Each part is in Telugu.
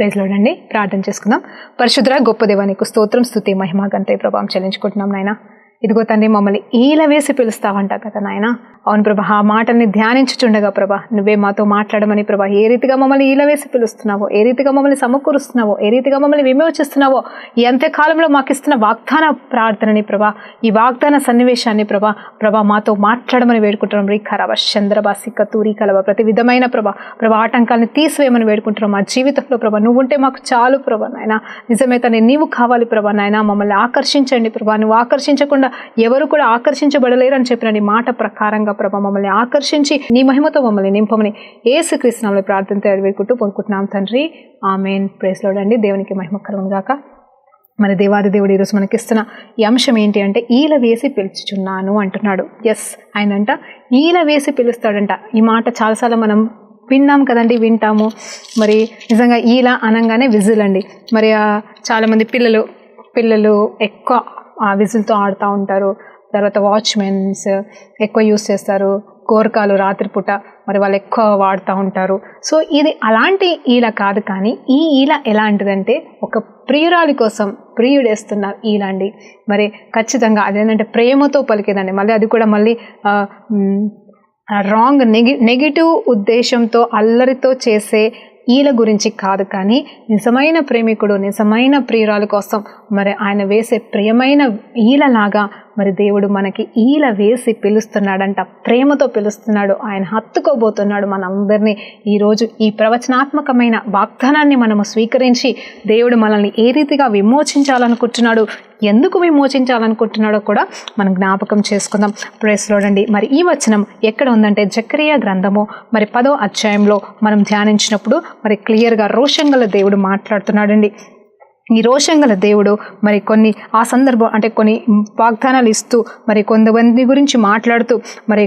ప్రైజ్ లార్డ్ అండి. ప్రార్థన చేసుకుందాం. పరిశుద్ధ గొప్ప దేవానికి స్తోత్రం, స్తుతి, మహిమ, ఘనత, ప్రభావం చెల్లించుకుంటున్నాం నాయన. ఇదిగో తండ్రి, మమ్మల్ని ఈల వేసి పిలుస్తావంట కదా నాయన. అవును ప్రభా, ఆ మాటల్ని ధ్యానించుచుండగా ప్రభా, నువ్వే మాతో మాట్లాడమని ప్రభా, ఏ రీతిగా మమ్మల్ని ఈల వేసి పిలుస్తున్నావో, ఏ రీతిగా మమ్మల్ని సమకూరుస్తున్నావో, ఏ రీతిగా మమ్మల్ని విమోచిస్తున్నావో, ఈ అంత్యకాలంలో మాకు ఇస్తున్న వాగ్దాన ప్రార్థనని ప్రభా, ఈ వాగ్దాన సన్నివేశాన్ని ప్రభా మాతో మాట్లాడమని వేడుకుంటున్నాం. రీఖరవ చంద్రబాసిక తూరి కలవ ప్రతి విధమైన ప్రభా ఆటంకాలను తీసివేయమని వేడుకుంటున్నాం. మా జీవితంలో ప్రభా నువ్వు ఉంటే మాకు చాలు ప్రభా నాయన. నిజమే తండ్రి, నీవు కావాలి ప్రభా నాయన. మమ్మల్ని ఆకర్షించండి ప్రభా. నువ్వు ఆకర్షించకుండా ఎవరు కూడా ఆకర్షించబడలేరు అని చెప్పిన నీ మాట ప్రకారంగా ప్రభా మమ్మల్ని ఆకర్షించి నీ మహిమతో మమ్మల్ని నింపమని యేసుక్రీస్తు నామములో ప్రార్థనతో వేడుకుంటూ పొందుకుంటున్నాం తండ్రి. ఆమేన్. ప్రైజ్ లార్డ్ అండి. దేవునికి మహిమ కలుగును గాక. మరి దేవాది దేవుడు ఈరోజు మనకిస్తున్న ఈ అంశం ఏంటి అంటే, ఈల వేసి పిలుచుచున్నాను అంటున్నాడు. ఎస్, ఆయన అంట ఈల వేసి పిలుస్తాడంట. ఈ మాట చాలాసార్లు మనం విన్నాం కదండి, వింటాము. మరి నిజంగా ఈల అనగానే విజిల్ అండి. మరి చాలామంది పిల్లలు ఎక్కువ ఆ విజిల్తో ఆడుతూ ఉంటారు. తర్వాత వాచ్మెన్స్ ఎక్కువ యూస్ చేస్తారు. గోరకాలు రాత్రిపూట మరి వాళ్ళు ఎక్కువ వాడుతూ ఉంటారు. సో ఇది అలాంటి ఈల కాదు, కానీ ఈ ఈల ఎలాంటిదంటే ఒక ప్రియురాలి కోసం ప్రియుడేస్తున్న ఈల అండి. మరి ఖచ్చితంగా అదేంటంటే ప్రేమతో పలికేదండి. మళ్ళీ అది కూడా మళ్ళీ రాంగ్ నెగిటివ్ ఉద్దేశంతో అల్లరితో చేసే ఈల గురించి కాదు, కానీ నిజమైన ప్రేమికుడు నిజమైన ప్రియురాలు కోసం మరి ఆయన వేసే ప్రియమైన ఈలలాగా మరి దేవుడు మనకి ఈల వేసి పిలుస్తున్నాడంట. ప్రేమతో పిలుస్తున్నాడు. ఆయన హత్తుకోబోతున్నాడు మనందరినీ. ఈరోజు ఈ ప్రవచనాత్మకమైన వాగ్దానాన్ని మనము స్వీకరించి దేవుడు మనల్ని ఏ రీతిగా విమోచించాలనుకుంటున్నాడు, ఎందుకు విమోచించాలనుకుంటున్నాడో కూడా మనం జ్ఞాపకం చేసుకుందాం. ప్రైజ్ లార్డ్ అండి. మరి ఈ వచనం ఎక్కడ ఉందంటే జకరియా గ్రంథము మరి 10వ అధ్యాయంలో మనం ధ్యానించినప్పుడు మరి క్లియర్గా రోషంగల దేవుడు మాట్లాడుతున్నాడండి. ఈ రోషంగల దేవుడు మరి కొన్ని ఆ సందర్భం అంటే కొన్ని వాగ్దానాలు ఇస్తూ మరి కొంతమంది గురించి మాట్లాడుతూ మరి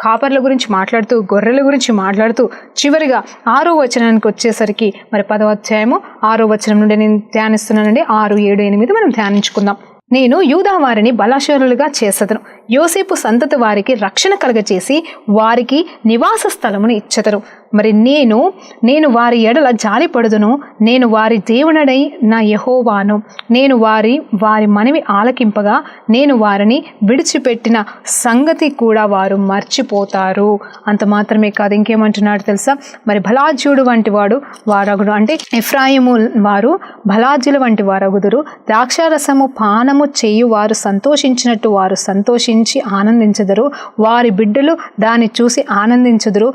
కాపర్ల గురించి మాట్లాడుతూ గొర్రెల గురించి మాట్లాడుతూ చివరిగా 6వ వచనానికి వచ్చేసరికి మరి 10వ అధ్యాయము 6వ వచనం నుండి నేను ధ్యానిస్తున్నానండి. 6, 7, 8 మనం ధ్యానించుకుందాం. నేను యూదా వారిని బలాశూరులుగా చేసెదను, యోసేపు సంతతి వారికి రక్షణ కలగచేసి వారికి నివాస స్థలమును ఇచ్చెదను. మరి నేను వారి ఎడల జాలిపడుదును, నేను వారి దేవుడనై నా యెహోవాను. నేను వారి మనవి ఆలకింపగా నేను వారిని విడిచిపెట్టిన సంగతి కూడా వారు మర్చిపోతారు. అంత మాత్రమే కాదు, ఇంకేమంటున్నాడు తెలుసా? మరి బలాజ్యుడు వంటి వాడు వారగుడు, అంటే ఎఫ్రాయిము వారు బలాజ్యుల వంటి వారగుదురు. ద్రాక్షారసము పానము చేయు వారు సంతోషించినట్టు వారు సంతోషించి ఆనందించెదరు. వారి బిడ్డలు దాన్ని చూసి ఆనందించెదరు.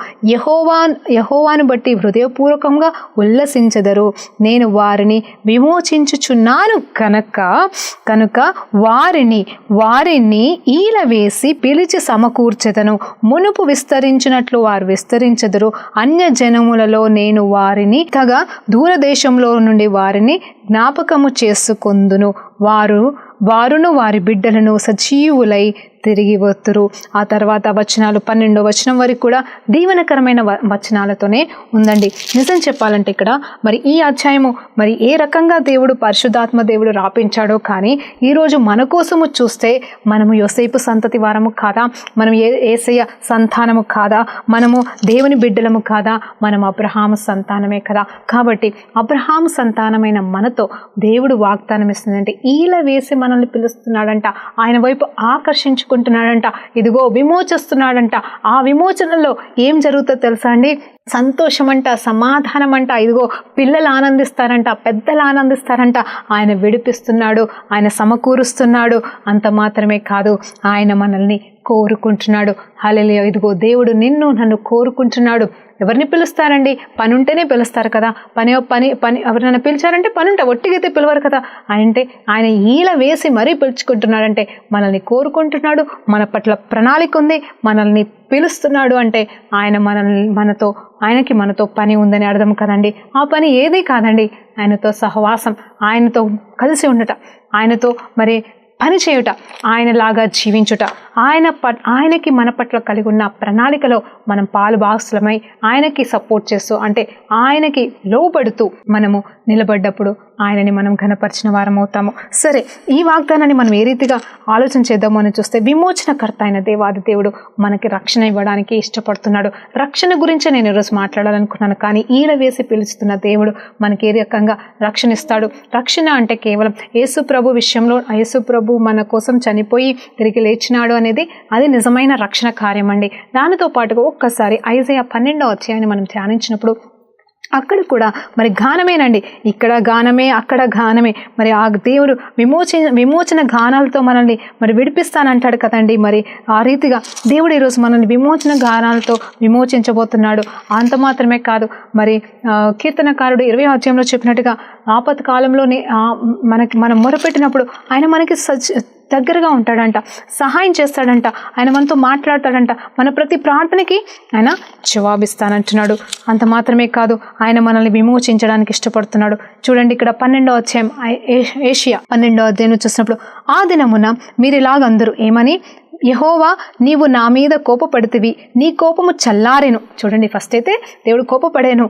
యెహోవాను బట్టి హృదయపూర్వకంగా ఉల్లసించెదరు. నేను వారిని విమోచించుచున్నాను కనుక వారిని ఈల వేసి పిలిచి సమకూర్చెదను. మునుపు విస్తరించినట్లు వారు విస్తరించెదరు. అన్య జనములలో నేను వారిని తగా దూరదేశంలో నుండి వారిని జ్ఞాపకము చేసుకొందును. వారును వారి బిడ్డలను సజీవులై తిరిగి వస్తురు. ఆ తర్వాత వచనాలు 12వ వచనం వరకు కూడా దీవెనకరమైన వచనాలతోనే ఉందండి. నిజం చెప్పాలంటే ఇక్కడ మరి ఈ అధ్యాయము మరి ఏ రకంగా దేవుడు పరిశుద్ధాత్మ దేవుడు రాపించాడో, కానీ ఈరోజు మన కోసము చూస్తే మనము యోసేపు సంతతి వారము కాదా? మనం యేసయ్య సంతానము కాదా? మనము దేవుని బిడ్డలము కాదా? మనం అబ్రహాము సంతానమే కదా. కాబట్టి అబ్రహాము సంతానమైన మనతో దేవుడు వాగ్దానం ఇస్తుందంటే ఈల వేసి మనల్ని పిలుస్తున్నాడంట. ఆయన వైపు ఆకర్షించుకుంటున్నాడంట. ఇదిగో విమోచిస్తున్నాడంట. ఆ విమోచనలో ఏం జరుగుతుందో తెలుసా అండి? సంతోషం అంట, సమాధానం అంట. ఇదిగో పిల్లలు ఆనందిస్తారంట, పెద్దలు ఆనందిస్తారంట. ఆయన విడిపిస్తున్నాడు, ఆయన సమకూరుస్తున్నాడు. అంత మాత్రమే కాదు, ఆయన మనల్ని కోరుకుంటున్నాడు. హల్లెలూయా. ఇదిగో దేవుడు నన్ను కోరుకుంటున్నాడు. ఎవరిని పిలుస్తారండి? పని ఉంటేనే పిలుస్తారు కదా. పని ఎవరైనా పిలిచారంటే పని ఉంటే ఒట్టిగైతే పిలవరు కదా. అంటే ఆయన ఈల వేసి మరీ పిలుచుకుంటున్నాడంటే మనల్ని కోరుకుంటున్నాడు. మన పట్ల ప్రణాళిక ఉంది, మనల్ని పిలుస్తున్నాడు అంటే ఆయనకి మనతో పని ఉందని అర్థం కదండి. ఆ పని ఏది కాదండి, ఆయనతో సహవాసం, ఆయనతో కలిసి ఉండట, ఆయనతో మరి పని చేయుట, ఆయనలాగా జీవించుట, ఆయనకి మన పట్ల కలిగి ఉన్న ప్రణాళికలో మనం పాలుభాగస్తులమై ఆయనకి సపోర్ట్ చేస్తూ, అంటే ఆయనకి లోబడుతూ మనము నిలబడ్డప్పుడు ఆయనని మనం ఘనపరిచిన వారం అవుతాము. సరే, ఈ వాగ్దానాన్ని మనం ఏ రీతిగా ఆలోచన చేద్దాము అని చూస్తే, విమోచనకర్త అయిన దేవాది దేవుడు మనకి రక్షణ ఇవ్వడానికి ఇష్టపడుతున్నాడు. రక్షణ గురించే నేను ఈరోజు మాట్లాడాలనుకున్నాను, కానీ ఈల వేసి పిలుస్తున్న దేవుడు మనకి ఏ రకంగా రక్షణ ఇస్తాడు. రక్షణ అంటే కేవలం యేసు ప్రభు విషయంలో, యేసు ప్రభు మన కోసం చనిపోయి తిరిగి లేచినాడు అనేది అది నిజమైన రక్షణ కార్యం అండి. దానితో పాటుగా ఒక్కసారి ఐజయా 12వ అధ్యాయాన్ని మనం ధ్యానించినప్పుడు అక్కడ కూడా మరి గానమేనండి, ఇక్కడ గానమే అక్కడ గానమే. మరి ఆ దేవుడు విమోచన గానాలతో మనల్ని మరి విడిపిస్తానంటాడు కదండి. మరి ఆ రీతిగా దేవుడు ఈరోజు మనల్ని విమోచన గానాలతో విమోచించబోతున్నాడు. అంత మాత్రమే కాదు, మరి కీర్తనకారుడు 20వ అధ్యాయంలో చెప్పినట్టుగా ఆపత్ కాలంలోనే మనం మొరపెట్టినప్పుడు ఆయన మనకి దగ్గరగా ఉంటాడంట, సహాయం చేస్తాడంట, ఆయన మనతో మాట్లాడతాడంట, మన ప్రతి ప్రార్థనకి ఆయన జవాబిస్తానంటున్నాడు. అంత మాత్రమే కాదు, ఆయన మనల్ని విమోచించడానికి ఇష్టపడుతున్నాడు. చూడండి, ఇక్కడ 12వ అధ్యాయం ఏషియా 12వ అధ్యాయం చూసినప్పుడు, ఆ దినమున మీరు ఇలాగందరూ ఏమని, యెహోవా నీవు నా మీద కోపపడితివి, నీ కోపము చల్లారెను. చూడండి, ఫస్ట్ అయితే దేవుడు కోపపడాను.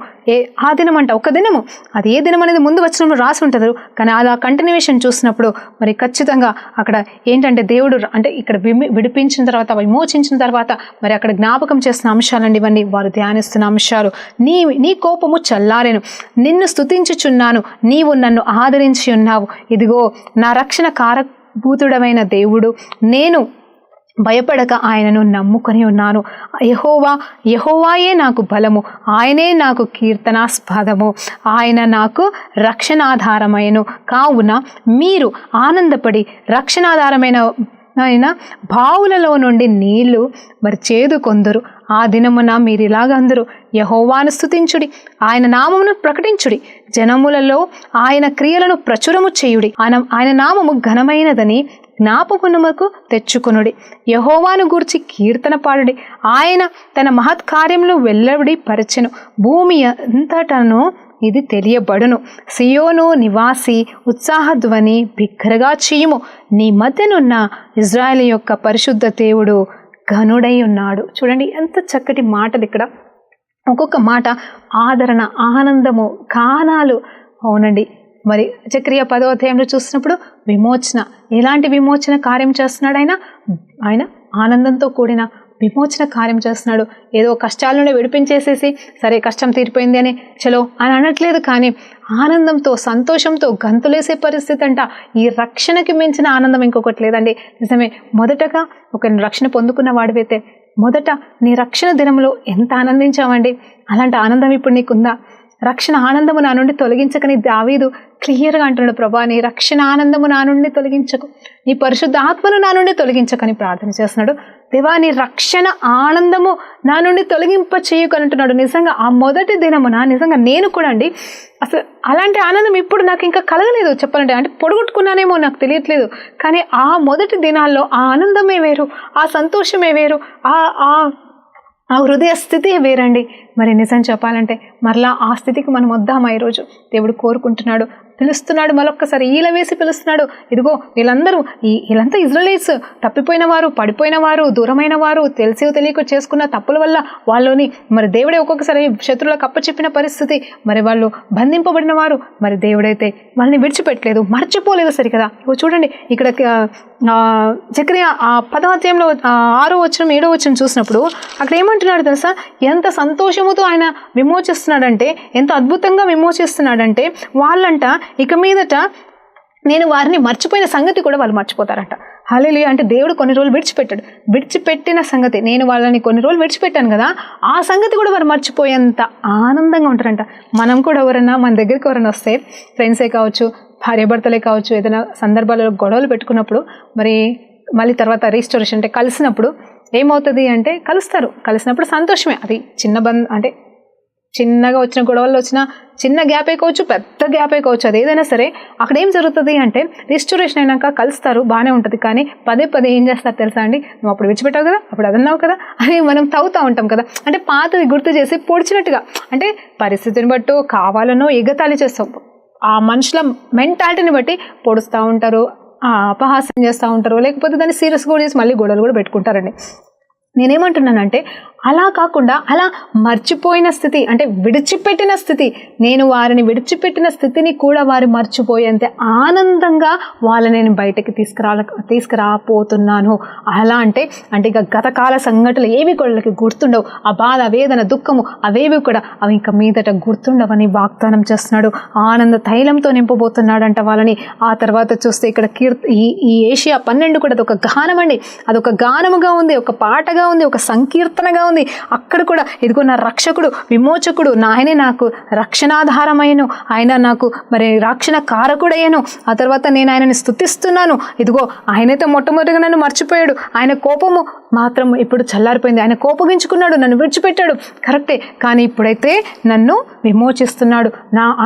ఆ దినం అంట, ఒక దినము, అది ఏ దినం అనేది ముందు వచ్చినప్పుడు రాసి ఉంటుంది, కానీ అది ఆ కంటిన్యూషన్ చూసినప్పుడు మరి ఖచ్చితంగా అక్కడ ఏంటంటే దేవుడు అంటే ఇక్కడ విడిపించిన తర్వాత, విమోచించిన తర్వాత మరి అక్కడ జ్ఞాపకం చేస్తున్న అంశాలండి ఇవన్నీ, వారు ధ్యానిస్తున్న అంశాలు. నీ కోపము చల్లారెను, నిన్ను స్తుతించుచున్నాను, నీవు నన్ను ఆదరించి ఉన్నావు. ఇదిగో నా రక్షణ కారభూతుడమైన దేవుడు, నేను భయపడక ఆయనను నమ్ముకొని ఉన్నాను. యెహోవాయే నాకు బలము, ఆయనే నాకు కీర్తనాస్పదము, ఆయన నాకు రక్షణాధారమైన. కావున మీరు ఆనందపడి రక్షణాధారమైన బావులలో నుండి నీళ్లు మరి చేదుకొందరు. ఆ దినమున మీరు ఇలాగందరూ యెహోవాను స్తుతించుడి, ఆయన నామమును ప్రకటించుడి, జనములలో ఆయన క్రియలను ప్రచురము చేయుడి, ఆయన నామము ఘనమైనదని జ్ఞాపకమునకు తెచ్చుకొనుడి. యెహోవాను గూర్చి కీర్తన పాడుడి, ఆయన తన మహత్కార్యములు వెల్లడి పరిచెను, భూమి అంతటను ఇది తెలియబడును. సియోను నివాసి ఉత్సాహధ్వని బిగ్గరగా చేయుము, నీ మధ్యనున్న ఇజ్రాయేలు యొక్క పరిశుద్ధ దేవుడు ఘనుడై ఉన్నాడు. చూడండి ఎంత చక్కటి మాటలు ఇక్కడ, ఒక్కొక్క మాట ఆదరణ, ఆనందము, గానాలు. అవునండి, మరి జకరియా 10వ అధ్యాయంలో చూసినప్పుడు విమోచన, ఎలాంటి విమోచన కార్యం చేస్తున్నాడు ఆయన ఆనందంతో కూడిన విమోచన కార్యం చేస్తున్నాడు. ఏదో కష్టాల నుండి విడిపించేసేసి సరే కష్టం తీరిపోయింది అని చలో అని అనట్లేదు, కానీ ఆనందంతో సంతోషంతో గంతులేసే పరిస్థితి అంట. ఈ రక్షణకి మించిన ఆనందం ఇంకొకటి లేదండి. నిజమే, మొదటగా ఒక రక్షణ పొందుకున్న వాడివైతే మొదట నీ రక్షణ దినంలో ఎంత ఆనందించావండి, అలాంటి ఆనందం ఇప్పుడు నీకుందా? రక్షణ ఆనందము నా నుండి తొలగించకని దావీదు క్లియర్గా అంటున్నాడు, ప్రభా నీ రక్షణ ఆనందము నా నుండి తొలగించకు, నీ పరిశుద్ధ ఆత్మను నా నుండి తొలగించకని ప్రార్థన చేస్తున్నాడు. దేవా నీ రక్షణ ఆనందము నా నుండి తొలగింప చేయకు అంటున్నాడు. నిజంగా ఆ మొదటి దినమున నిజంగా నేను కూడా అండి అసలు అలాంటి ఆనందం ఇప్పుడు నాకు ఇంకా కలగలేదు చెప్పాలంటే. అంటే పొడుగొట్టుకున్నానేమో నాకు తెలియట్లేదు, కానీ ఆ మొదటి దినాల్లో ఆ ఆనందమే వేరు, ఆ సంతోషమే వేరు, ఆ హృదయ స్థితి వేరండి. మరి నిజం చెప్పాలంటే మరలా ఆ స్థితికి మనం వద్దామా? ఈరోజు దేవుడు కోరుకుంటున్నాడు, పిలుస్తున్నాడు, మరొక్కసారి ఈల వేసి పిలుస్తున్నాడు. ఇదిగో వీళ్ళంతా ఇజ్రాయెలీస్, తప్పిపోయిన వారు, పడిపోయిన వారు, దూరమైన వారు, తెలిసి తెలియక చేసుకున్న తప్పుల వల్ల వాళ్ళని మరి దేవుడే ఒక్కొక్కసారి శత్రువులకు అప్పచెప్పిన పరిస్థితి, మరి వాళ్ళు బంధింపబడిన వారు, మరి దేవుడైతే వాళ్ళని విడిచిపెట్టలేదు, మర్చిపోలేదు. సరికదా ఇగో చూడండి ఇక్కడ జకరియా 10వ అధ్యాయంలో 6వ వచనం 7వ వచనం చూసినప్పుడు అక్కడ ఏమంటున్నాడు తెలుసా? ఎంత సంతోషముతో ఆయన విమోచిస్తున్నాడంటే, ఎంత అద్భుతంగా విమోచిస్తున్నాడంటే వాళ్ళంట ఇక మీదట నేను వారిని మర్చిపోయిన సంగతి కూడా వాళ్ళు మర్చిపోతారంట. హల్లెలూయా. అంటే దేవుడు కొన్ని రోజులు విడిచిపెట్టిన సంగతి, నేను వాళ్ళని కొన్ని రోజులు విడిచిపెట్టాను కదా, ఆ సంగతి కూడా వారు మర్చిపోయేంత ఆనందంగా ఉంటారంట. మనం కూడా ఎవరైనా మన దగ్గరికి ఎవరైనా వస్తే, ఫ్రెండ్సే కావచ్చు, భార్యాభర్తలే కావచ్చు, ఏదైనా సందర్భాలలో గొడవలు పెట్టుకున్నప్పుడు మరి మళ్ళీ తర్వాత రీస్టోరేషన్ అంటే కలిసినప్పుడు ఏమవుతుంది అంటే కలిసినప్పుడు సంతోషమే. అది అంటే చిన్నగా వచ్చిన గొడవల్లో వచ్చిన చిన్న గ్యాప్ అయిపోవచ్చు, పెద్ద గ్యాప్ అయిపోవచ్చు, అది ఏదైనా సరే అక్కడ ఏం జరుగుతుంది అంటే రిస్టోరేషన్ అయినాక కలుస్తారు, బాగానే ఉంటుంది. కానీ పదే ఏం చేస్తారు తెలుసా అండి? నువ్వు అప్పుడు విడిచిపెట్టావు కదా, అప్పుడు అదన్నావు కదా అని మనం తవ్వుతూ ఉంటాం కదా. అంటే పాతది గుర్తు చేసి పొడిచినట్టుగా, అంటే పరిస్థితిని బట్టి కావాలనో ఎగతాళి చేస్తాం. ఆ మనుషుల మెంటాలిటీని బట్టి పొడుస్తూ ఉంటారు, అపహాస్యం చేస్తూ ఉంటారు, లేకపోతే దాన్ని సీరియస్ కూడా చేసి మళ్ళీ గొడవలు కూడా పెట్టుకుంటారండి. నేనేమంటున్నానంటే అలా కాకుండా అలా మర్చిపోయిన స్థితి, అంటే విడిచిపెట్టిన స్థితి, నేను వారిని విడిచిపెట్టిన స్థితిని కూడా వారు మర్చిపోయేంత ఆనందంగా వాళ్ళని నేను బయటకి తీసుకురాపోతున్నాను. అలా అంటే ఇక గతకాల సంఘటనలు ఏవి వాళ్ళకి గుర్తుండవు. ఆ బాధ, వేదన, దుఃఖము అవేవి కూడా అవి ఇంకా మీదట గుర్తుండవని వాగ్దానం చేస్తున్నాడు. ఆనంద తైలంతో నింపబోతున్నాడంట వాళ్ళని. ఆ తర్వాత చూస్తే ఇక్కడ ఈ ఏషియా 12 కూడా అదొక గానం అండి. అదొక గానముగా ఉంది, ఒక పాటగా ఉంది, ఒక సంకీర్తనగా ఉంది. అక్కడ కూడా ఇదిగో నా రక్షకుడు, విమోచకుడు, ఆయనే నాకు రక్షణాధారమైన, ఆయన నాకు మరి రక్షణ కారకుడయ్యాను. ఆ తర్వాత నేను ఆయనని స్తుతిస్తున్నాను. ఇదిగో ఆయనైతే మొట్టమొదటిగా నన్ను మర్చిపోయాడు, ఆయన కోపము మాత్రం ఇప్పుడు చల్లారిపోయింది, ఆయన కోపగించుకున్నాడు, నన్ను విడిచిపెట్టాడు, కరెక్టే, కానీ ఇప్పుడైతే నన్ను విమోచిస్తున్నాడు.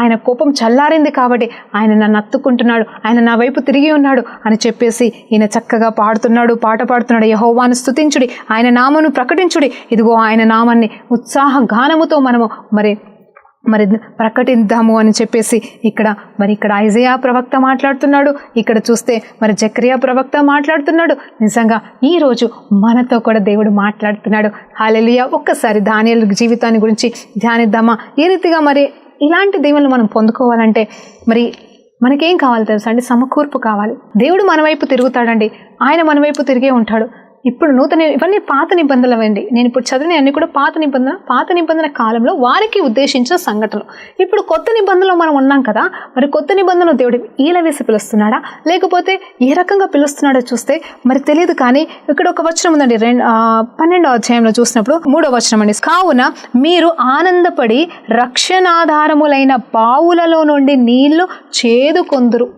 ఆయన కోపం చల్లారింది కాబట్టి ఆయన నన్ను అత్తుకుంటున్నాడు, ఆయన నా వైపు తిరిగి ఉన్నాడు అని చెప్పేసి ఈయన చక్కగా పాడుతున్నాడు, పాట పాడుతున్నాడు. యెహోవాను స్తుతించుడి, ఆయన నామమును ప్రకటించుడి. ఇదిగో ఆయన నామాన్ని ఉత్సాహ గానముతో మనము మరి ప్రకటిద్దాము అని చెప్పేసి ఇక్కడ ఐజయా ప్రవక్త మాట్లాడుతున్నాడు. ఇక్కడ చూస్తే మరి జకరియా ప్రవక్త మాట్లాడుతున్నాడు. నిజంగా ఈరోజు మనతో కూడా దేవుడు మాట్లాడుతున్నాడు. హల్లెలూయా. ఒక్కసారి దానియేలు జీవితాన్ని గురించి ధ్యానిద్దామా? ఏ రీతిగా మరి ఇలాంటి దేవుళ్ళు మనం పొందుకోవాలంటే మరి మనకేం కావాలి తెలుసా అండి? సమకూర్పు కావాలి. దేవుడు మన వైపు తిరుగుతాడండి, ఆయన మన వైపు తిరిగే ఉంటాడు. ఇప్పుడు ఇవన్నీ పాత నిబంధనలు అండి. నేను ఇప్పుడు చదివిన అన్ని కూడా పాత నిబంధన కాలంలో వారికి ఉద్దేశించిన సంఘటనలు. ఇప్పుడు కొత్త నిబంధనలో మనం ఉన్నాం కదా, మరి కొత్త నిబంధనలో దేవుడు ఈల వేసి పిలుస్తున్నాడా, లేకపోతే ఏ రకంగా పిలుస్తున్నాడో చూస్తే మరి తెలియదు. కానీ ఇక్కడ ఒక వచనం ఉందండి, 12వ అధ్యాయంలో చూసినప్పుడు 3వ వచనం అండి. కావున మీరు ఆనందపడి రక్షణాధారములైన బావులలో నుండి నీళ్లు చేదుకొందురు.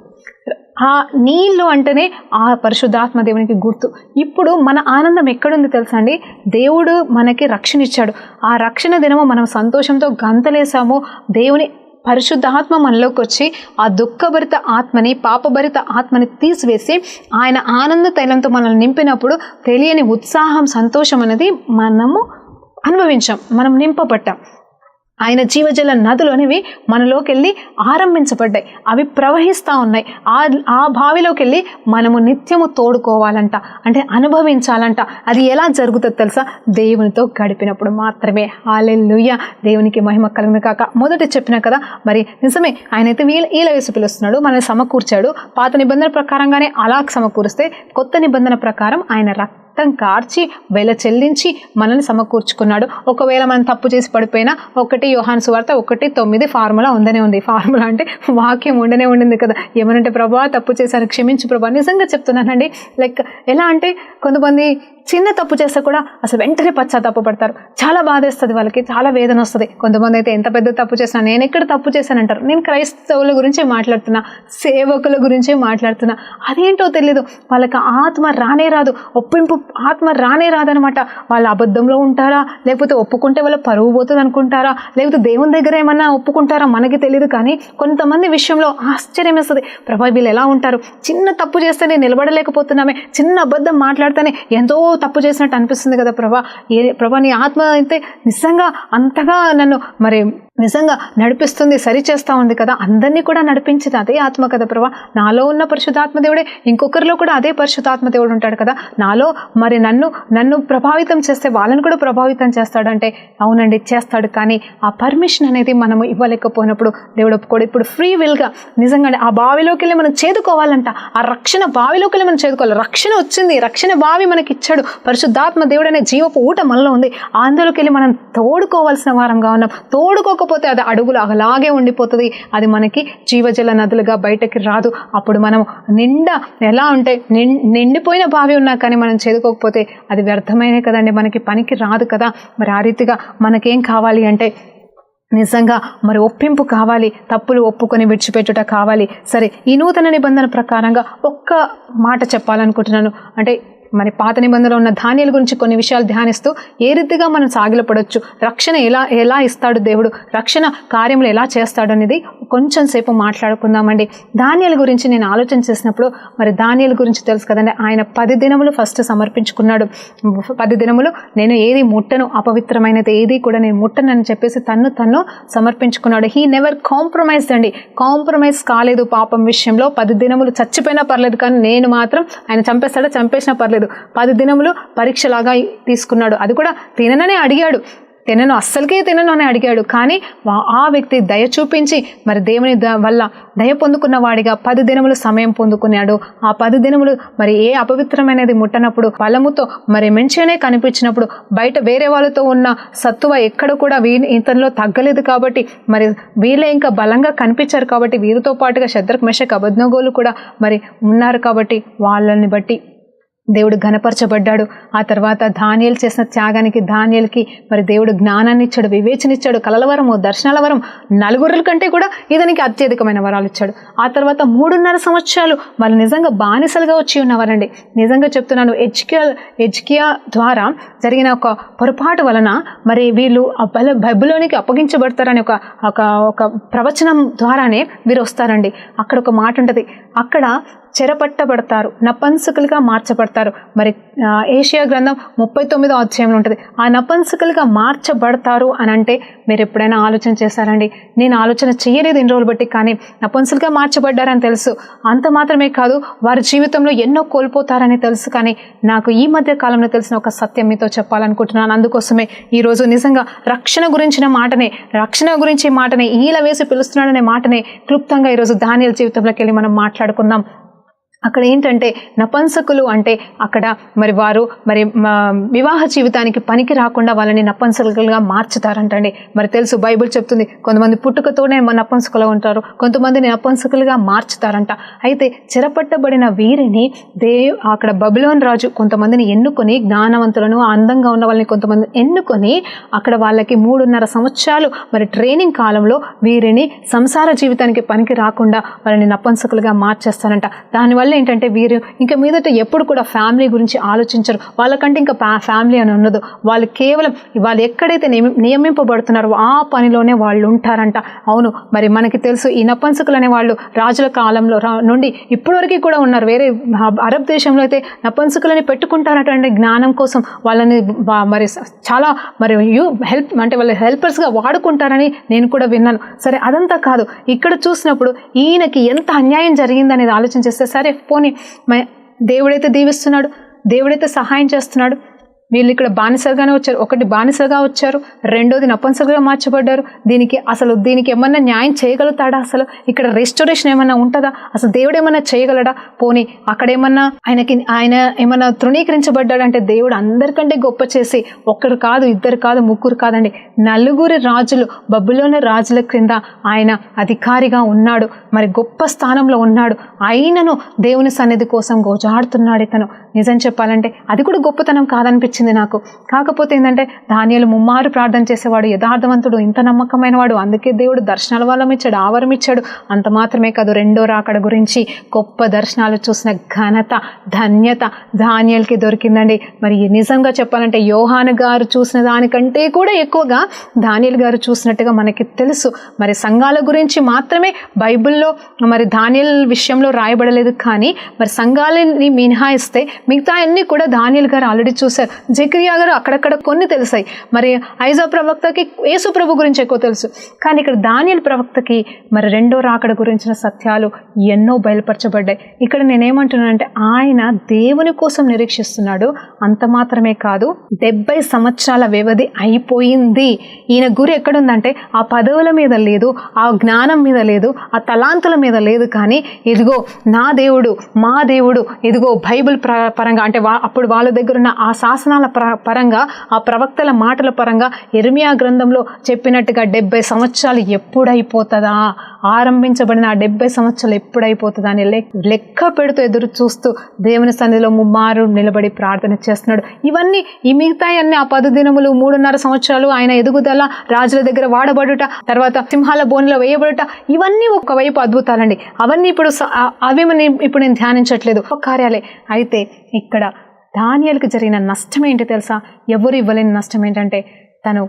ఆ నీళ్ళు అంటేనే ఆ పరిశుద్ధాత్మ దేవునికి గుర్తు. ఇప్పుడు మన ఆనందం ఎక్కడుంది తెలుసా అండి? దేవుడు మనకి రక్షణ ఇచ్చాడు. ఆ రక్షణ దినము మనం సంతోషంతో గంతలేసాము. దేవుని పరిశుద్ధాత్మ మనలోకి వచ్చి ఆ దుఃఖభరిత ఆత్మని, పాపభరిత ఆత్మని తీసివేసి ఆయన ఆనంద తైలంతో మనల్ని నింపినప్పుడు తెలియని ఉత్సాహం, సంతోషం అనేది మనము అనుభవించాం, మనం నింపబట్టాం. ఆయన జీవజల నదులు అనేవి మనలోకి వెళ్ళి ఆరంభించబడ్డాయి, అవి ప్రవహిస్తూ ఉన్నాయి. ఆ బావిలోకి వెళ్ళి మనము నిత్యము తోడుకోవాలంట, అంటే అనుభవించాలంట. అది ఎలా జరుగుతుందో తెలుసా? దేవునితో గడిపినప్పుడు మాత్రమే. హల్లెలూయా. దేవునికి మహిమ కలుగును కాక. మొదట చెప్పినా కదా, మరి నిజమే, ఆయనైతే ఈల వేసి పిలుస్తున్నాడు, మనల్ని సమకూర్చాడు. పాత నిబంధన ప్రకారంగానే అలా సమకూరిస్తే కొత్త నిబంధన ప్రకారం ఆయన రక్తం కార్చి వెల చెల్లించి మనల్ని సమకూర్చుకున్నాడు. ఒకవేళ మనం తప్పు చేసి పడిపోయినా 1 యోహాను సువార్త 1:9 ఫార్ములా ఉందనే ఉంది. ఫార్ములా అంటే వాక్యం ఉండింది కదా. ఏమనంటే, ప్రభా తప్పు చేశాను, క్షమించు ప్రభా. నిజంగా చెప్తున్నానండి. లైక్ ఎలా అంటే, కొంతమంది చిన్న తప్పు చేస్తే కూడా అసలు వెంటనే పశ్చాత్తాపపడతారు. చాలా బాధేస్తుంది వాళ్ళకి, చాలా వేదన వస్తుంది. కొంతమంది అయితే ఎంత పెద్ద తప్పు చేసినా నేను ఎక్కడ తప్పు చేశానంటారు. నేను క్రైస్తవుల గురించే మాట్లాడుతున్నా, సేవకుల గురించే మాట్లాడుతున్నా. అదేంటో తెలీదు, వాళ్ళకి ఆత్మ రానే రాదు, ఒప్పింపు ఆత్మ రానే రాదనమాట. వాళ్ళు అబద్ధంలో ఉంటారా, లేకపోతే ఒప్పుకుంటే వాళ్ళ పరువు పోతుంది అనుకుంటారా, లేకపోతే దేవుని దగ్గర ఏమన్నా ఒప్పుకుంటారా మనకి తెలియదు. కానీ కొంతమంది విషయంలో ఆశ్చర్యం వేస్తుంది. ప్రభా వీళ్ళు ఎలా ఉంటారు, చిన్న తప్పు చేస్తేనే నిలబడలేకపోతున్నామే, చిన్న అబద్ధం మాట్లాడితేనే ఎంతో తప్పు చేసినట్టు అనిపిస్తుంది కదా ప్రభా నీ ఆత్మ అయితే నిజంగా అంతగా నన్ను మరి నిజంగా నడిపిస్తుంది, సరిచేస్తూ ఉంది కదా, అందరినీ కూడా నడిపించేది అదే ఆత్మ కదా ప్రభా. నాలో ఉన్న పరిశుద్ధాత్మ దేవుడే ఇంకొకరిలో కూడా అదే పరిశుద్ధాత్మ దేవుడు ఉంటాడు కదా. నాలో మరి నన్ను ప్రభావితం చేస్తే వాళ్ళని కూడా ప్రభావితం చేస్తాడంటే అవునండి చేస్తాడు. కానీ ఆ పర్మిషన్ అనేది మనము ఇవ్వలేకపోయినప్పుడు దేవుడు ఒప్పుకోడు. ఇప్పుడు ఫ్రీ విల్గా నిజంగా ఆ బావిలోకి వెళ్ళి మనం చేదుకోవాలంట. ఆ రక్షణ బావిలోకి వెళ్ళి మనం చేదుకోవాలి. రక్షణ వచ్చింది, రక్షణ బావి మనకి ఇచ్చాడు. పరిశుద్ధాత్మ దేవుడు అనే జీవపు ఊట మనలో ఉంది. అందులోకి వెళ్ళి మనం తోడుకోవాల్సిన వారంగా ఉన్నాం. తోడుకోకపోతే అది అడుగులు అలాగే ఉండిపోతుంది. అది మనకి జీవజల నదులుగా బయటకి రాదు. అప్పుడు మనం నిండా ఎలా ఉంటే నిండిపోయిన బావి ఉన్నా కానీ మనం చేదుకోకపోతే అది వ్యర్థమైనే కదండి, మనకి పనికి రాదు కదా. మరి ఆ రీతిగా మనకేం కావాలి అంటే నిజంగా మరి ఒప్పింపు కావాలి, తప్పులు ఒప్పుకొని విడిచిపెట్టుట కావాలి. సరే, ఈ నూతన నిబంధన ప్రకారంగా ఒక్క మాట చెప్పాలనుకుంటున్నాను. అంటే మరి పాత నిబంధనలో ఉన్న ధాన్యాల గురించి కొన్ని విషయాలు ధ్యానిస్తూ ఏ రీతిగా మనం సాగిలపడవచ్చు, రక్షణ ఎలా ఇస్తాడు దేవుడు, రక్షణ కార్యములు ఎలా చేస్తాడు అనేది కొంచెం సేపు మాట్లాడుకుందామండి. ధాన్యాల గురించి నేను ఆలోచన చేసినప్పుడు మరి ధాన్యాల గురించి తెలుసు కదండి, ఆయన 10 దినములు ఫస్ట్ సమర్పించుకున్నాడు. 10 దినములు నేను ఏది ముట్టను, అపవిత్రమైనది ఏది కూడా నేను ముట్టనని చెప్పేసి తన్ను సమర్పించుకున్నాడు. హీ నెవర్ కాంప్రమైజ్డ్ అండి, కాంప్రమైజ్ కాలేదు పాపం విషయంలో. 10 దినములు చచ్చిపోయినా పర్లేదు, కానీ నేను మాత్రం ఆయన చంపేసినా పర్లేదు, తీసుకోలేదు. 10 దినములు పరీక్షలాగా తీసుకున్నాడు. అది కూడా తినననే అడిగాడు, అస్సలకే తినను అని అడిగాడు. కానీ ఆ వ్యక్తి దయ చూపించి మరి దేవుని వల్ల దయ పొందుకున్న వాడిగా 10 దినములు సమయం పొందుకున్నాడు. ఆ 10 దినములు మరి ఏ అపవిత్రమైనది ముట్టనప్పుడు, బలముతో మరి మంచిగానే కనిపించినప్పుడు, బయట వేరే వాళ్ళతో ఉన్న సత్తువ ఎక్కడ కూడా ఇతనిలో తగ్గలేదు కాబట్టి, మరి వీళ్ళే ఇంకా బలంగా కనిపించారు కాబట్టి, వీరితో పాటుగా షద్రక్ మెషక్ అబేద్నెగోలు కూడా మరి ఉన్నారు కాబట్టి వాళ్ళని బట్టి దేవుడు ఘనపరచబడ్డాడు. ఆ తర్వాత దానియేలు చేసిన త్యాగానికి దానియేలుకి మరి దేవుడు జ్ఞానాన్ని ఇచ్చాడు, వివేచనిచ్చాడు, కలల వరము, దర్శనాల వరం, నలుగురుల కంటే కూడా ఇతనికి అత్యధికమైన వరాలు ఇచ్చాడు. ఆ తర్వాత 3.5 సంవత్సరాలు వాళ్ళు నిజంగా బానిసలుగా వచ్చి ఉన్నవారండి. నిజంగా చెప్తున్నాను, ఎజ్కియా ద్వారా జరిగిన ఒక పొరపాటు వలన మరి వీళ్ళు బైబిల్లోనికి అప్పగించబడతారని ఒక ప్రవచనం ద్వారానే వీరు వస్తారండి. అక్కడ ఒక మాట ఉంటుంది, అక్కడ చెరపట్టబడతారు, నపంసకులుగా మార్చబడతారు. మరి ఏషియా గ్రంథం 39వ అధ్యాయంలో ఉంటుంది. ఆ నపంసకులుగా మార్చబడతారు అని అంటే మీరు ఎప్పుడైనా ఆలోచన చేశారండి? నేను ఆలోచన చేయలేదు ఇన్ని రోజులు బట్టి, కానీ నపంసకులుగా మార్చబడ్డారని తెలుసు. అంత మాత్రమే కాదు, వారి జీవితంలో ఎన్నో కోల్పోతారని తెలుసు. కానీ నాకు ఈ మధ్య కాలంలో తెలిసిన ఒక సత్యం మీతో చెప్పాలనుకుంటున్నాను. అందుకోసమే ఈరోజు నిజంగా రక్షణ గురించి మాటనే ఈల వేసి పిలుస్తున్నాడనే మాటనే క్లుప్తంగా ఈరోజు దానియేలు జీవితంలోకి వెళ్ళి మనం మాట్లాడుకుందాం. అక్కడ ఏంటంటే నపంసకులు అంటే అక్కడ మరి వారు మరి వివాహ జీవితానికి పనికి రాకుండా వాళ్ళని నపంసకులుగా మార్చుతారంటండి. మరి తెలుసు, బైబిల్ చెప్తుంది కొంతమంది పుట్టుకతోనే నపంసకులు ఉంటారు, కొంతమందిని నపంసకులుగా మార్చుతారంట. అయితే చెరపట్టబడిన వీరిని అక్కడ బబులోన్ రాజు కొంతమందిని ఎన్నుకొని, జ్ఞానవంతులను అందంగా ఉన్న వాళ్ళని కొంతమంది ఎన్నుకొని అక్కడ వాళ్ళకి 3.5 సంవత్సరాలు మరి ట్రైనింగ్ కాలంలో వీరిని సంసార జీవితానికి పనికి రాకుండా వాళ్ళని నపంసకులుగా మార్చేస్తారంట. దానివల్ల ఏంటంటే వీరు ఇంకా మీదట ఎప్పుడు కూడా ఫ్యామిలీ గురించి ఆలోచించరు. వాళ్ళకంటే ఇంకా ఫ్యామిలీ అని ఉన్నదు. వాళ్ళు కేవలం వాళ్ళు ఎక్కడైతే నియమింపబడుతున్నారో ఆ పనిలోనే వాళ్ళు ఉంటారంట. అవును, మరి మనకి తెలుసు ఈ నపంసకులు అనే వాళ్ళు రాజుల కాలంలో నుండి ఇప్పటివరకు కూడా ఉన్నారు. వేరే అరబ్ దేశంలో అయితే నపంసకులని పెట్టుకుంటారట జ్ఞానం కోసం. వాళ్ళని మరి చాలా మరి హెల్ప్ అంటే వాళ్ళ హెల్పర్స్గా వాడుకుంటారని నేను కూడా విన్నాను. సరే, అదంతా కాదు, ఇక్కడ చూసినప్పుడు ఈయనకి ఎంత అన్యాయం జరిగిందనేది ఆలోచన చేస్తే, సరే పోనీ దేవుడైతే దీవిస్తున్నాడు, దేవుడైతే సహాయం చేస్తున్నాడు. వీళ్ళు ఇక్కడ బానిసలుగానే వచ్చారు. ఒకటి బానిసలుగా వచ్చారు, రెండోది నపంసలుగా మార్చబడ్డారు. దీనికి ఏమన్నా న్యాయం చేయగలుగుతాడా? అసలు ఇక్కడ రెస్టోరేషన్ ఏమన్నా ఉంటుందా? అసలు దేవుడు ఏమన్నా చేయగలడా? పోనీ అక్కడేమన్నా ఆయన ఏమన్నా తృణీకరించబడ్డాడంటే దేవుడు అందరికంటే గొప్ప చేసి ఒక్కరు కాదు, ఇద్దరు కాదు, ముగ్గురు కాదండి, 4 రాజులు, బబులోను రాజుల క్రింద ఆయన అధికారిగా ఉన్నాడు. మరి గొప్ప స్థానంలో ఉన్నాడు. అయినను దేవుని సన్నిధి కోసం గోజాడుతున్నాడు ఇతను. నిజం చెప్పాలంటే అది కూడా గొప్పతనం కాదనిపించింది నాకు. కాకపోతే ఏంటంటే దానియేలు ముమ్మారు ప్రార్థన చేసేవాడు, యథార్థవంతుడు, ఇంత నమ్మకమైన వాడు. అందుకే దేవుడు దర్శనాల వరం ఇచ్చాడు, ఆవరం ఇచ్చాడు. అంత మాత్రమే కాదు, రెండో రాకడ గురించి గొప్ప దర్శనాలు చూసిన ఘనత, ధన్యత దానియేలుకి దొరికిందండి. మరి నిజంగా చెప్పాలంటే యోహాను గారు చూసిన దానికంటే కూడా ఎక్కువగా దానియేలు గారు చూసినట్టుగా మనకి తెలుసు. మరి సంఘాల గురించి మాత్రమే బైబిల్లో మరి దానియేలు విషయంలో రాయబడలేదు. కానీ మరి సంఘాలని మినహాయిస్తే మిగతా అన్ని కూడా దానియేలు గారు ఆల్రెడీ చూశారు. జకరియా గారు అక్కడక్కడ కొన్ని తెలిసాయి. మరి ఐజా ప్రవక్తకి యేసు ప్రభు గురించి ఎక్కువ తెలుసు. కానీ ఇక్కడ దానియేలు ప్రవక్తకి మరి రెండో రాకడ గురించిన సత్యాలు ఎన్నో బయలుపరచబడ్డాయి. ఇక్కడ నేనేమంటున్నానంటే ఆయన దేవుని కోసం నిరీక్షిస్తున్నాడు. అంత మాత్రమే కాదు, 70 సంవత్సరాల వ్యవధి అయిపోయింది. ఈయన గురి ఎక్కడుందంటే ఆ పదవుల మీద లేదు, ఆ జ్ఞానం మీద లేదు, ఆ తలాంతుల మీద లేదు. కానీ ఇదిగో నా దేవుడు, మా దేవుడు, ఇదిగో బైబిల్ పరంగా అంటే అప్పుడు వాళ్ళ దగ్గర ఉన్న ఆ శాసనాల పరంగా, ఆ ప్రవక్తల మాటల పరంగా యెరెమయా గ్రంథంలో చెప్పినట్టుగా 70 సంవత్సరాలు ఎప్పుడైపోతుందా, ఆరంభించబడిన ఆ 70 సంవత్సరాలు ఎప్పుడైపోతుందా అని లెక్క పెడుతూ ఎదురు చూస్తూ దేవుని సన్నిధిలో ముమ్మారు నిలబడి ప్రార్థన చేస్తున్నాడు. ఇవన్నీ ఈ మిగతాయన్నీ ఆ 10 దినములు, 3.5 సంవత్సరాలు ఆయన ఎదుగుదల, రాజుల దగ్గర వాడబడుట, తర్వాత సింహాల బోన్లో వేయబడుట, ఇవన్నీ ఒకవైపు అద్భుతాలండి. అవన్నీ ఇప్పుడు నేను ధ్యానించట్లేదు, కార్యాలే. అయితే ఇక్కడ దానియేలుకి జరిగిన నష్టం ఏంటి తెలుసా? ఎవరు ఇవ్వలేని నష్టం ఏంటంటే తను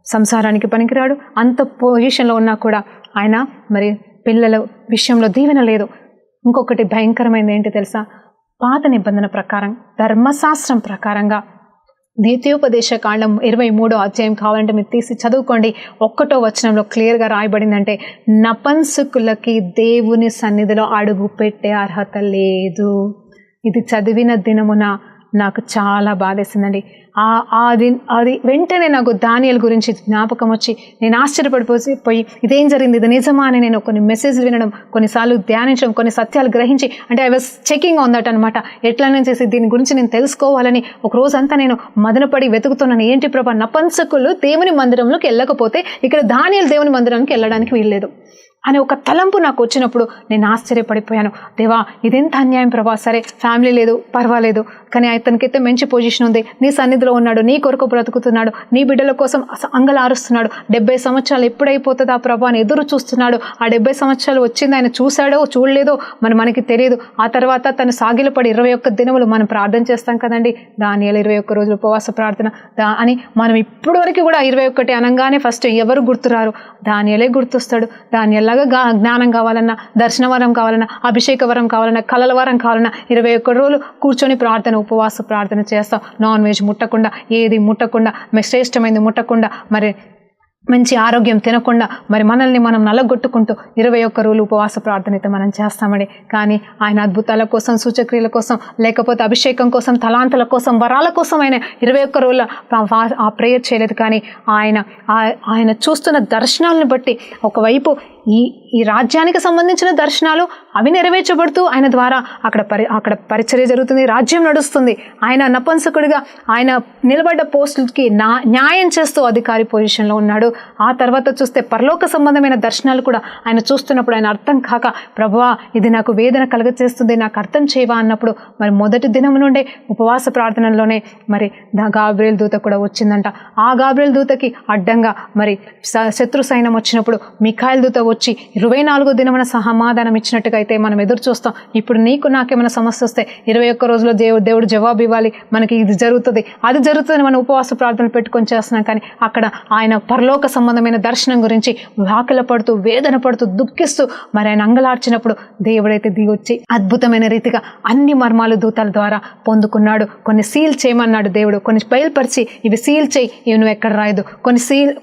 సంసారానికి పనికిరాడు. అంత పొజిషన్లో ఉన్నా కూడా ఆయన మరి పిల్లల విషయంలో దీవెన లేదు. ఇంకొకటి భయంకరమైనది ఏంటి తెలుసా? పాత నిబంధన ప్రకారం, ధర్మశాస్త్రం ప్రకారంగా ద్వితీయోపదేశ కాండం 23వ అధ్యాయం కావాలంటే మీరు తీసి చదువుకోండి. 1వ వచనంలో క్లియర్గా రాయబడిందంటే నపంసకులకి దేవుని సన్నిధిలో అడుగు పెట్టే అర్హత లేదు. ఇది చదివిన దినమున నాకు చాలా బాధేసిందండి. అది వెంటనే నాకు దానియేలు గురించి జ్ఞాపకం వచ్చి నేను ఆశ్చర్యపడిపోయి ఇదేం జరిగింది, ఇది నిజమా అని నేను కొన్ని మెసేజ్లు వినడం, కొన్నిసార్లు ధ్యానించడం, కొన్ని సత్యాలు గ్రహించి, అంటే I was checking on that అనమాట. ఎట్లనే చేసి దీని గురించి నేను తెలుసుకోవాలని ఒక రోజంతా నేను మదనపడి వెతుకుతున్నాను. ఏంటి ప్రభా, నపుంసకులు దేవుని మందిరంలోకి వెళ్ళకపోతే ఇక్కడ దానియేలు దేవుని మందిరానికి వెళ్ళడానికి వీల్లేదు అనే ఒక తలంపు నాకు వచ్చినప్పుడు నేను ఆశ్చర్యపడిపోయాను. దేవా, ఇదెంత అన్యాయం ప్రభా. సరే, ఫ్యామిలీ లేదు, పర్వాలేదు, కానీ అతనికైతే మంచి పొజిషన్ ఉంది, నీ సన్నిధిలో ఉన్నాడు, నీ కొరకు బ్రతుకుతున్నాడు, నీ బిడ్డల కోసం అంగలారుస్తున్నాడు. 70 సంవత్సరాలు ఎప్పుడైపోతుందా ప్రభా అని ఎదురు చూస్తున్నాడు. ఆ 70 సంవత్సరాలు వచ్చింది, ఆయన చూశాడో చూడలేదో మనకి తెలియదు. ఆ తర్వాత తను సాగిలపడి 21 దినములు మనం ప్రార్థన చేస్తాం కదండి, దానియేలు 21 రోజులు ఉపవాస ప్రార్థన అని మనం ఇప్పటి వరకు కూడా 21 అనగానే ఫస్ట్ ఎవరు గుర్తురారు? దానియేలే గుర్తొస్తాడు. దానియేలు జ్ఞానం కావాలన్నా, దర్శన వరం కావాలన్నా, అభిషేక వరం కావాలన్నా, కలల వరం కావాలన్నా 21 రోజులు కూర్చొని ప్రార్థన, ఉపవాస ప్రార్థన చేస్తాం. నాన్ వెజ్ ముట్టకుండా, ఏది ముట్టకుండా, శ్రేష్టమైంది ముట్టకుండా, మరి మంచి ఆరోగ్యం తినకుండా, మరి మనల్ని మనం నలగొట్టుకుంటూ 21 రోజులు ఉపవాస ప్రార్థన అయితే మనం చేస్తామండి. కానీ ఆయన అద్భుతాల కోసం, సూచక్రియల కోసం, లేకపోతే అభిషేకం కోసం, తలాంతల కోసం, వరాల కోసం ఆయన 21 రోజుల ఆ ప్రేయర్ చేయలేదు. కానీ ఆయన చూస్తున్న దర్శనాలను బట్టి ఒకవైపు ఈ రాజ్యానికి సంబంధించిన దర్శనాలు అవి నెరవేర్చబడుతూ ఆయన ద్వారా అక్కడ పరిచర్య జరుగుతుంది, రాజ్యం నడుస్తుంది. ఆయన నపుంసకుడిగా ఆయన నిలబడ్డ పోస్టులకి న్యాయం చేస్తూ అధికారి పొజిషన్లో ఉన్నాడు. ఆ తర్వాత చూస్తే పరలోక సంబంధమైన దర్శనాలు కూడా ఆయన చూస్తున్నప్పుడు ఆయన అర్థం కాక, ప్రభువా ఇది నాకు వేదన కలగచేస్తుంది, నాకు అర్థం చేయవా అన్నప్పుడు మరి మొదటి దినం నుండే ఉపవాస ప్రార్థనలోనే మరి గాబ్రియల్ దూత కూడా వచ్చిందంట. ఆ గాబ్రియల్ దూతకి అడ్డంగా మరి శత్రు సైన్యం వచ్చినప్పుడు మిఖాయేలు దూత వచ్చి 24వ దినమున సమాధానం ఇచ్చినట్టుగా అయితే మనం ఎదురు చూస్తాం. ఇప్పుడు నీకు నాకేమైనా సమస్య వస్తే 21 రోజుల్లో దేవుడు జవాబు ఇవ్వాలి, మనకి ఇది జరుగుతుంది, అది జరుగుతుందని మనం ఉపవాస ప్రార్థనలు పెట్టుకొని చేస్తున్నాం. కానీ అక్కడ ఆయన పరలోక సంబంధమైన దర్శనం గురించి వాకిల పడుతూ, వేదన పడుతూ, దుఃఖిస్తూ మరి ఆయన అంగలార్చినప్పుడు దేవుడైతే దిగొచ్చి అద్భుతమైన రీతిగా అన్ని మర్మాలు దూతల ద్వారా పొందుకున్నాడు. కొన్ని సీల్ చేయమన్నాడు దేవుడు, కొన్ని బయలుపరిచి ఇవి సీల్ చేయి, ఇవి నువ్వు ఎక్కడ రాయదు,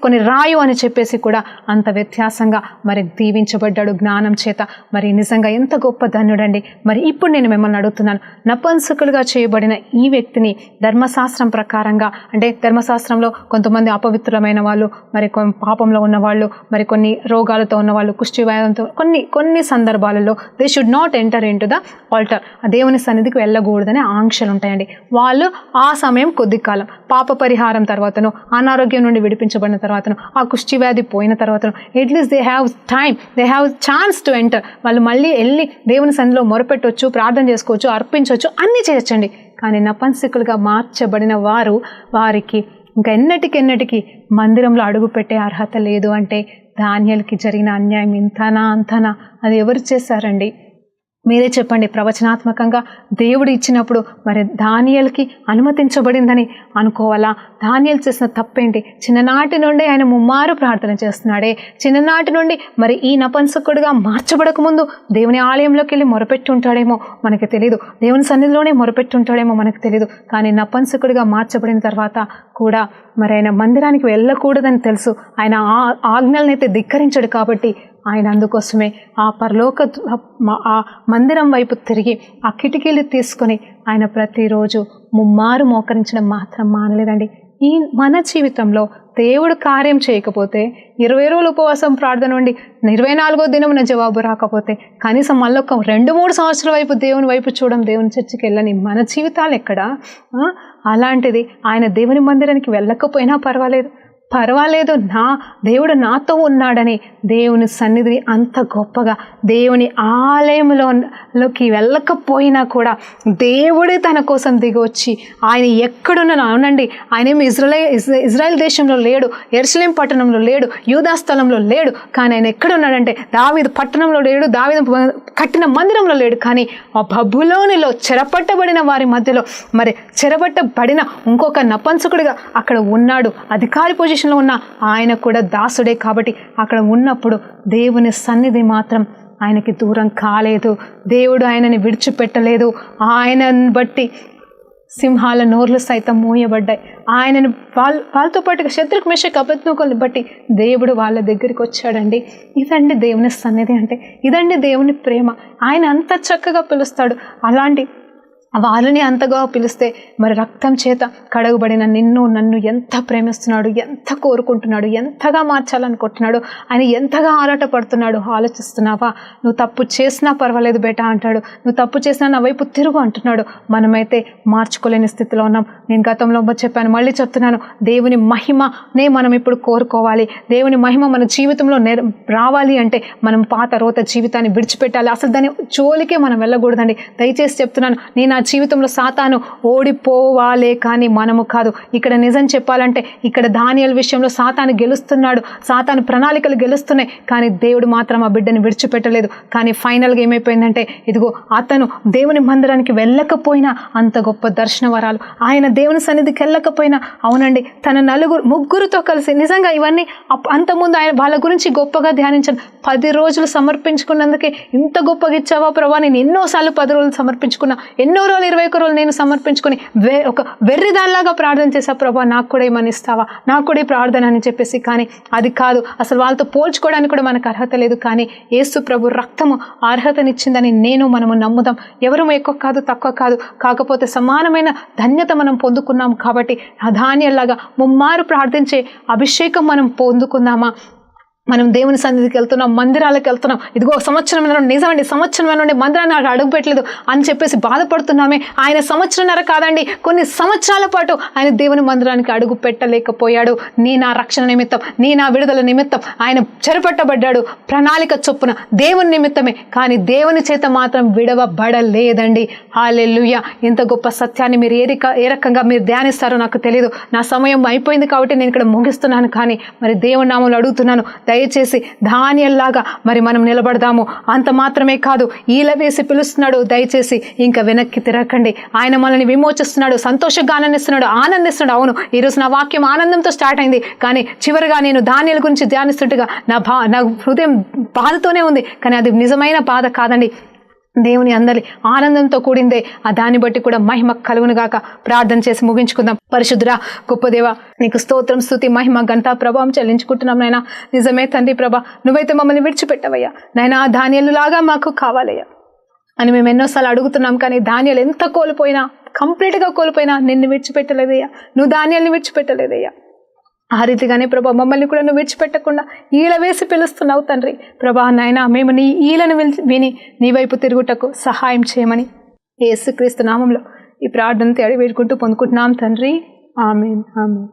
కొన్ని రాయు అని చెప్పేసి కూడా అంత వ్యత్యాసంగా మరి దీవించబడ్డాడు జ్ఞానం చేత. మరి నిజంగా ఎంత గొప్ప ధన్యుడండి. మరి ఇప్పుడు నేను మిమ్మల్ని అడుగుతున్నాను, నపుంసకులుగా చేయబడిన ఈ వ్యక్తిని ధర్మశాస్త్రం ప్రకారంగా, అంటే ధర్మశాస్త్రంలో కొంతమంది అపవిత్రమైన వాళ్ళు, మరి పాపంలో ఉన్నవాళ్ళు, మరి కొన్ని రోగాలతో ఉన్నవాళ్ళు, కుష్టివ్యాధంతో, కొన్ని సందర్భాలలో they should not enter in to the altar, దేవుని సన్నిధికి వెళ్ళకూడదని ఆంక్షలు ఉంటాయండి. వాళ్ళు ఆ సమయం కొద్ది కాలం పాప పరిహారం తర్వాతను, అనారోగ్యం నుండి విడిపించబడిన తర్వాతను, ఆ కుష్టివ్యాధి పోయిన తర్వాతను at least they have time, they have chance to enter. వాళ్ళు మళ్ళీ వెళ్ళి దేవుని సన్నిధిలో మొరపెట్టవచ్చు, ప్రార్థన చేసుకోవచ్చు, అర్పించవచ్చు, అన్నీ చేయొచ్చండి. కానీ నపుంసకులుగా మార్చబడిన వారికి ఇంకా ఎన్నటికెన్నటికి మందిరంలో అడుగు పెట్టే అర్హత లేదు. అంటే దానియేలుకి జరిగిన అన్యాయం ఇంతనా అంతనా? అది ఎవరు చేశారండి? మీరే చెప్పండి. ప్రవచనాత్మకంగా దేవుడు ఇచ్చినప్పుడు మరి దానియేలుకి అనుమతించబడిందని అనుకోవాలా? దానియేలు చేసిన తప్పేంటి? చిన్ననాటి నుండి ఆయన ముమ్మారు ప్రార్థన చేస్తున్నాడే, చిన్ననాటి నుండి మరి ఈ నపుంసకుడిగా మార్చబడకముందు దేవుని ఆలయంలోకి వెళ్ళి మొరపెట్టి ఉంటాడేమో మనకి తెలియదు, దేవుని సన్నిధిలోనే మొరపెట్టి ఉంటాడేమో మనకు తెలియదు. కానీ నపుంసకుడిగా మార్చబడిన తర్వాత కూడా మరి ఆయన మందిరానికి వెళ్ళకూడదని తెలుసు. ఆయన ఆజ్ఞలనైతే ధిక్కరించడు. కాబట్టి ఆయన అందుకోసమే ఆ పరలోక ఆ మందిరం వైపు తిరిగి ఆ కిటికీలు తీసుకొని ఆయన ప్రతిరోజు ముమ్మారు మోకరించడం మాత్రం మానలేదండి. ఈ మన జీవితంలో దేవుడు కార్యం చేయకపోతే 20 రోజులు ఉపవాసం ప్రార్థన ఉండి 24వ దినమున జవాబు రాకపోతే కనీసం మళ్ళీ ఒక 2-3 సంవత్సరాల వైపు దేవుని వైపు చూడడం, దేవుని చర్చికి వెళ్ళని మన జీవితాలు ఎక్కడా? అలాంటిది ఆయన దేవుని మందిరానికి వెళ్ళకపోయినా పర్వాలేదు, నా దేవుడు నాతో ఉన్నాడని దేవుని సన్నిధిని అంత గొప్పగా దేవుని ఆలయంలోకి వెళ్ళకపోయినా కూడా దేవుడే తన కోసం దిగొచ్చి ఆయన ఎక్కడున్నా అవునండి, ఆయనేమి ఇజ్రాయెల్ దేశంలో లేడు, యెరూషలేం పట్టణంలో లేడు, యూదా స్థలంలో లేడు. కానీ ఆయన ఎక్కడున్నాడంటే దావీదు పట్టణంలో లేడు, దావీదు కట్టిన మందిరంలో లేడు. కానీ ఆ బబులోనులో చెరపట్టబడిన వారి మధ్యలో మరి చెరపట్టబడిన ఇంకొక నపుంసకుడిగా అక్కడ ఉన్నాడు. అధికారి పొజిషన్ ఉన్న ఆయన కూడా దాసుడే. కాబట్టి అక్కడ ఉన్నప్పుడు దేవుని సన్నిధి మాత్రం ఆయనకి దూరం కాలేదు. దేవుడు ఆయనని విడిచిపెట్టలేదు. ఆయనను బట్టి సింహాల నోర్లు సైతం మూయబడ్డాయి. ఆయనను వాళ్ళతో పాటుగా శత్రుఘ్ మేషక్ అబేద్నెగోలను బట్టి దేవుడు వాళ్ళ దగ్గరికి వచ్చాడండి. ఇదండి దేవుని సన్నిధి అంటే, ఇదండి దేవుని ప్రేమ. ఆయన అంత చక్కగా పిలుస్తాడు. అలాంటి వాళ్ళని అంతగా పిలిస్తే మరి రక్తం చేత కడగబడిన నిన్ను నన్ను ఎంత ప్రేమిస్తున్నాడు, ఎంత కోరుకుంటున్నాడు, ఎంతగా మార్చాలనుకుంటున్నాడు, ఆయన ఎంతగా ఆరాటపడుతున్నాడు ఆలోచిస్తున్నావా? నువ్వు తప్పు చేసినా పర్వాలేదు బేటా అంటాడు, నువ్వు తప్పు చేసినా నా వైపు తిరుగు అంటున్నాడు. మనమైతే మార్చుకోలేని స్థితిలో ఉన్నాం. నేను గతంలో చెప్పాను, మళ్ళీ చెప్తున్నాను, దేవుని మహిమనే మనం ఇప్పుడు కోరుకోవాలి. దేవుని మహిమ మన జీవితంలో రావాలి అంటే మనం పాత రోత జీవితాన్ని విడిచిపెట్టాలి. అసలు దాని జోలికే మనం వెళ్ళకూడదండి. దయచేసి చెప్తున్నాను, నేను జీవితంలో సాతాను ఓడిపోవాలే కానీ మనము కాదు. ఇక్కడ నిజం చెప్పాలంటే ఇక్కడ దానియేలు విషయంలో సాతాను గెలుస్తున్నాడు, సాతాను ప్రణాళికలు గెలుస్తున్నాయి, కానీ దేవుడు మాత్రం ఆ బిడ్డని విడిచిపెట్టలేదు. కానీ ఫైనల్గా ఏమైపోయిందంటే ఇదిగో అతను దేవుని మందిరానికి వెళ్ళకపోయినా అంత గొప్ప దర్శన వరాలు, ఆయన దేవుని సన్నిధికి వెళ్ళకపోయినా, అవునండి తన ముగ్గురుతో కలిసి నిజంగా ఇవన్నీ అంతకుముందు ఆయన వాళ్ళ గురించి గొప్పగా ధ్యానించాను. 10 రోజులు సమర్పించుకున్నందుకే ఇంత గొప్పగా ఇచ్చావా ప్రభా, నేను ఎన్నోసార్లు 10 రోజులు సమర్పించుకున్నా, ఎన్నో రోజులు 21 రోజులు నేను సమర్పించుకొని ఒక వెర్రిదాల్లాగా ప్రార్థన చేశా, ప్రభా నాకు కూడా ఏమని ఇస్తావా, నాకు కూడా ప్రార్థన అని చెప్పేసి. కానీ అది కాదు, అసలు వాళ్ళతో పోల్చుకోవడానికి కూడా మనకు అర్హత లేదు. కానీ యేసు ప్రభు రక్తము అర్హతనిచ్చిందని మనము నమ్ముదాం. ఎవరు ఎక్కువ కాదు తక్కువ కాదు, కాకపోతే సమానమైన ధన్యత మనం పొందుకున్నాం. కాబట్టి దానియేలులాగా ముమ్మారు ప్రార్థించే అభిషేకం మనం పొందుకుందామా? మనం దేవుని సన్నిధికి వెళ్తున్నాం, మందిరాలకు వెళ్తున్నాం, ఇదిగో సంవత్సరం నిజమండి సంవత్సరం నుండి మందిరాన్ని అడుగు పెట్టలేదు అని చెప్పేసి బాధపడుతున్నామే. ఆయన సంవత్సరంన్నర కాదండి, కొన్ని సంవత్సరాల పాటు ఆయన దేవుని మందిరానికి అడుగు పెట్టలేకపోయాడు. నీ నా రక్షణ నిమిత్తం, నీ నా విడుదల నిమిత్తం ఆయన చెరపట్టబడ్డాడు, ప్రణాళిక చొప్పున దేవుని నిమిత్తమే. కానీ దేవుని చేత మాత్రం విడవబడలేదండి. హల్లెలూయా! ఇంత గొప్ప సత్యాన్ని మీరు ఏ రకంగా మీరు ధ్యానిస్తారో నాకు తెలియదు. నా సమయం అయిపోయింది కాబట్టి నేను ఇక్కడ ముగిస్తున్నాను. కానీ మరి దేవుని నామములో అడుగుతున్నాను, దయచేసి దానియేలులాగా మరి మనం నిలబడదాము. అంత మాత్రమే కాదు, ఈల వేసి పిలుస్తున్నాడు, దయచేసి ఇంకా వెనక్కి తిరగకండి. ఆయన మనల్ని విమోచిస్తున్నాడు, సంతోషగానాన్ని ఇస్తున్నాడు, ఆనందిస్తున్నాడు. అవును, ఈరోజు నా వాక్యం ఆనందంతో స్టార్ట్ అయింది, కానీ చివరిగా నేను దానియేలు గురించి ధ్యానిస్తుండగా నా హృదయం బాధతోనే ఉంది. కానీ అది నిజమైన బాధ కాదండి, దేవుని అందరి ఆనందంతో కూడిందే. ఆ దాన్ని బట్టి కూడా మహిమ కలుగునుగాక. ప్రార్థన చేసి ముగించుకుందాం. పరిశుద్ధుడా గొప్ప దేవ, నీకు స్తోత్రం, స్తుతి, మహిమ, ఘనత, ప్రభావం చెల్లించుకుంటున్నాం నాయన. నిజమే తండ్రి ప్రభా, నువ్వైతే మమ్మల్ని విడిచిపెట్టవయ్యా నాయన. దానియేలులాగా మాకు కావాలయ్యా అని మేము ఎన్నోసార్లు అడుగుతున్నాం. కానీ దానియేలు ఎంత కోల్పోయినా, కంప్లీట్గా కోల్పోయినా నిన్ను విడిచిపెట్టలేదయ్యా, నువ్వు దానియేలుని విడిచిపెట్టలేదయ్యా. ఆ రీతిగానే ప్రభా మమ్మల్ని కూడా నువ్వు విడిచిపెట్టకుండా ఈల వేసి పిలుస్తున్నావు తండ్రి. ప్రభా నాయన, మేము నీ ఈలను విని నీ వైపు తిరుగుటకు సహాయం చేయమని యేసుక్రీస్తు నామంలో ఈ ప్రార్థనతో అడిగి వేడుకుంటూ పొందుకుంటున్నాం తండ్రి. ఆమేన్, ఆమేన్.